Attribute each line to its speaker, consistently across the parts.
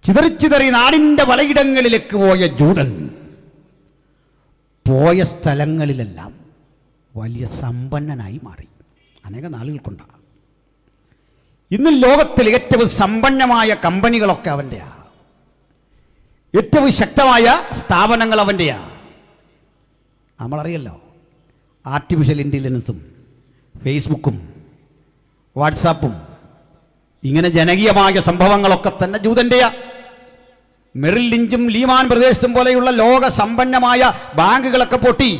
Speaker 1: ചിതറിച്ചിതറി നാടിൻ്റെ പലയിടങ്ങളിലേക്ക് പോയ ജൂതൻ പോയ സ്ഥലങ്ങളിലെല്ലാം വലിയ സമ്പന്നനായി മാറി. അനേക നാളുകൾക്കൊണ്ടാണ്. ഇന്ന് ലോകത്തിൽ ഏറ്റവും സമ്പന്നമായ കമ്പനികളൊക്കെ അവൻ്റെയാ, ഏറ്റവും ശക്തമായ സ്ഥാപനങ്ങൾ അവൻ്റെയാ. നമ്മളറിയല്ലോ, ആർട്ടിഫിഷ്യൽ ഇൻ്റലിജൻസും ഫേസ്ബുക്കും വാട്സാപ്പും ഇങ്ങനെ ജനകീയമായ സംഭവങ്ങളൊക്കെ തന്നെ ജൂതൻ്റെയാ. മെറിൽ ലിഞ്ചും ലീമാൻ ബ്രദേഴ്സും പോലെയുള്ള ലോക സമ്പന്നമായ ബാങ്കുകളൊക്കെ പൊട്ടി.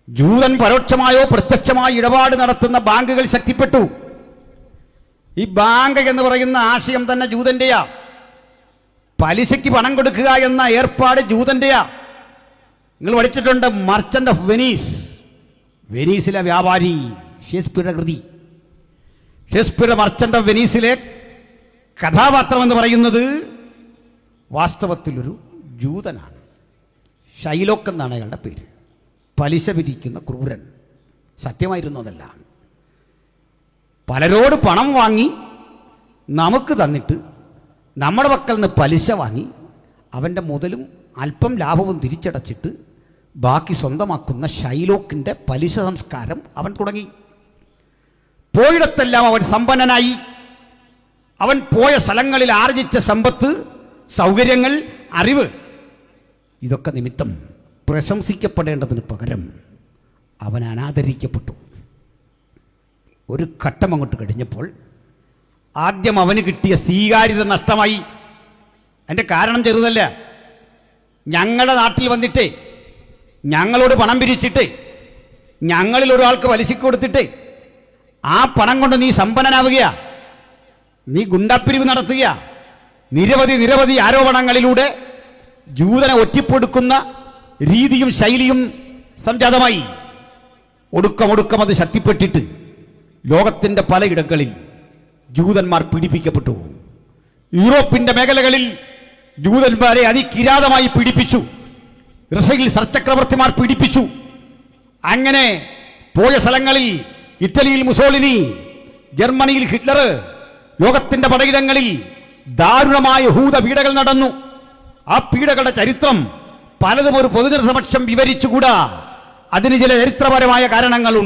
Speaker 1: ജൂതൻ പരോക്ഷമായോ പ്രത്യക്ഷമായോ ഇടപാട് നടത്തുന്ന ബാങ്കുകൾ ശക്തിപ്പെട്ടു. ഈ ബാങ്ക് എന്ന് പറയുന്ന ആശയം തന്നെ ജൂതൻ്റെയാ. പലിശയ്ക്ക് പണം കൊടുക്കുക എന്ന ഏർപ്പാട് ജൂതൻ്റെയാ. നിങ്ങൾ പഠിച്ചിട്ടുണ്ട് മർച്ചന്റ് ഓഫ് വെനീസ്, വെനീസിലെ വ്യാപാരി, ഷേക്സ്പിയറുടെ കൃതി. ഷേക്സ്പിയറുടെ മർച്ചന്റ് ഓഫ് വെനീസിലെ കഥാപാത്രം എന്ന് പറയുന്നത് വാസ്തവത്തിലൊരു ജൂതനാണ്. ഷൈലോക്ക് എന്നാണ് അയാളുടെ പേര്. പലിശ പിരിക്കുന്ന ക്രൂരൻ. സത്യമായിരുന്നതല്ല. പലരോട് പണം വാങ്ങി നമുക്ക് തന്നിട്ട് നമ്മുടെ പക്കൽ നിന്ന് പലിശ വാങ്ങി അവൻ്റെ മുതലും അല്പം ലാഭവും തിരിച്ചടച്ചിട്ട് ബാക്കി സ്വന്തമാക്കുന്ന ഷൈലോക്കിൻ്റെ പലിശ സംസ്കാരം അവൻ തുടങ്ങി. പോയിടത്തെല്ലാം അവൻ സമ്പന്നനായി. അവൻ പോയ സ്ഥലങ്ങളിൽ ആർജിച്ച സമ്പത്ത്, സൗകര്യങ്ങൾ, അറിവ്, ഇതൊക്കെ നിമിത്തം പ്രശംസിക്കപ്പെടേണ്ടതിന് പകരം അവൻ അനാദരിക്കപ്പെട്ടു. ഒരു ഘട്ടം അങ്ങോട്ട് കഴിഞ്ഞപ്പോൾ ആദ്യം അവന് കിട്ടിയ സ്വീകാര്യത നഷ്ടമായി. അതിൻ്റെ കാരണം ചെറുതല്ല. ഞങ്ങളുടെ നാട്ടിൽ വന്നിട്ട് ഞങ്ങളോട് പണം പിരിച്ചിട്ട് ഞങ്ങളിൽ ഒരാൾക്ക് പലിശയ്ക്ക് കൊടുത്തിട്ട് ആ പണം കൊണ്ട് നീ സമ്പന്നനാവുകയാ, നീ ഗുണ്ടാപ്പിരിവ് നടത്തുക. നിരവധി ആരോപണങ്ങളിലൂടെ ജൂതനെ ഒറ്റിപ്പൊടുക്കുന്ന രീതിയും ശൈലിയും സംജാതമായി. ഒടുക്കം അത് ശക്തിപ്പെട്ടിട്ട് ലോകത്തിൻ്റെ പലയിടങ്ങളിൽ ജൂതന്മാർ പീഡിപ്പിക്കപ്പെട്ടു. യൂറോപ്പിൻ്റെ മേഖലകളിൽ ജൂതന്മാരെ അതികിരാതമായി പീഡിപ്പിച്ചു. റഷ്യയിൽ സർചക്രവർത്തിമാർ പീഡിപ്പിച്ചു. അങ്ങനെ പോയ സ്ഥലങ്ങളിൽ ഇറ്റലിയിൽ മുസോളിനി, ജർമ്മനിയിൽ ഹിറ്റ്ലർ, ലോകത്തിൻ്റെ പലയിടങ്ങളിൽ ദാരുണമായ യഹൂദ പീഡകൾ നടന്നു. ആ പീഡകളുടെ ചരിത്രം പലതും ഒരു പൊതുജനസമക്ഷം വിവരിച്ചുകൂടാ. അതിന് ചില ചരിത്രപരമായ കാരണങ്ങളുണ്ട്.